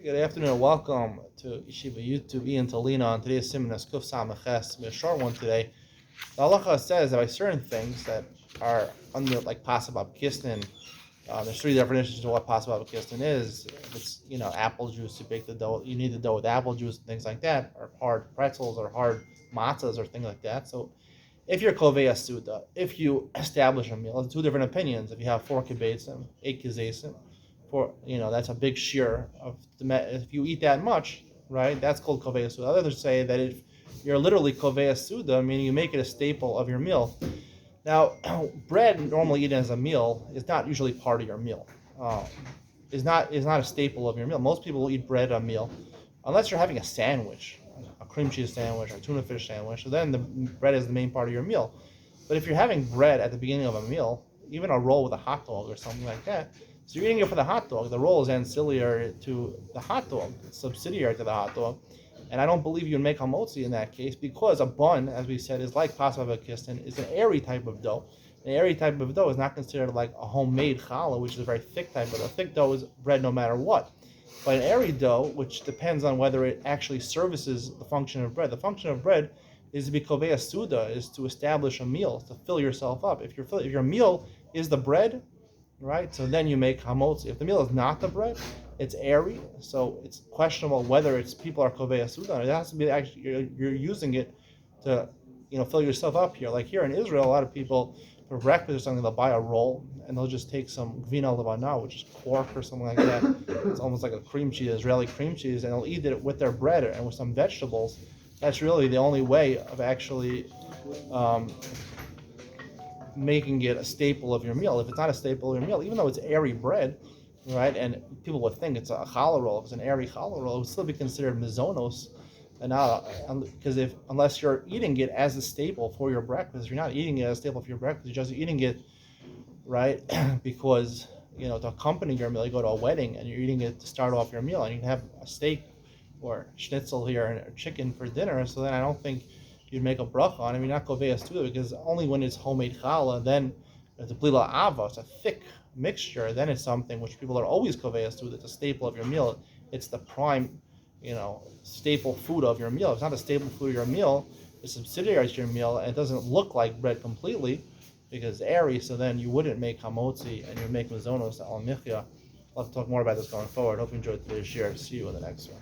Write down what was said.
Good afternoon. Welcome to Yeshiva YouTube. Iyun to Lean On. Today's Siman is Kuf Samaches. A short one today. The halacha says that by certain things that are under like possible abkistin, there's three definitions of what possible abkistin is. If it's apple juice, you bake the dough. You need the dough with apple juice and things like that, or hard pretzels or hard matzahs or things like that. So if you're kovei suda, if you establish a meal, there's two different opinions. If you have 4 kibetzim, 8 kizesim, that's a big shear of if you eat that much, right? That's called kovei suda. Others say that if you're literally kovei suda, meaning you make it a staple of your meal. Now, bread normally eaten as a meal is not usually part of your meal. Is not a staple of your meal. Most people will eat bread at a meal, unless you're having a sandwich, a cream cheese sandwich or tuna fish sandwich. So then the bread is the main part of your meal. But if you're having bread at the beginning of a meal, even a roll with a hot dog or something like that, so you're eating it for the hot dog. The roll is ancillary to the hot dog, it's subsidiary to the hot dog. And I don't believe you would make hamotzi in that case because a bun, as we said, is like pasva v'kistin, is an airy type of dough. An airy type of dough is not considered like a homemade challah, which is a very thick type of dough. Thick dough is bread no matter what. But an airy dough, which depends on whether it actually services the function of bread. The function of bread is to be kovei suda, is to establish a meal, to fill yourself up. If your meal is the bread, right? So then you make hamotzi. If the meal is not the bread, it's airy, so it's questionable whether it's people are kovei suda. It has to be actually you're using it to fill yourself up here. Like here in Israel, a lot of people for breakfast or something they'll buy a roll and they'll just take some gvina levana, which is pork or something like that. It's almost like a cream cheese, Israeli cream cheese, and they'll eat it with their bread and with some vegetables. That's really the only way of actually making it a staple of your meal. If it's not a staple of your meal, even though it's airy bread, right, and people would think it's a challah roll, if it's an airy challah roll, it would still be considered mizonos, and because unless you're eating it as a staple for your breakfast, you're not eating it as a staple for your breakfast. You're just eating it, right, because to accompany your meal. You go to a wedding and you're eating it to start off your meal, and you can have a steak or schnitzel here and chicken for dinner. So then I don't think you'd make a bracha on it. You're not kovei suda because only when it's homemade challah, then it's a blila ava, it's a thick mixture, then it's something which people are always kovei suda. It's a staple of your meal. It's the prime, staple food of your meal. If it's not a staple food of your meal, it's subsidiary to your meal, and it doesn't look like bread completely because it's airy, so then you wouldn't make hamotzi and you would make mizonos al michya. I'll have to talk more about this going forward. Hope you enjoyed today's share. See you in the next one.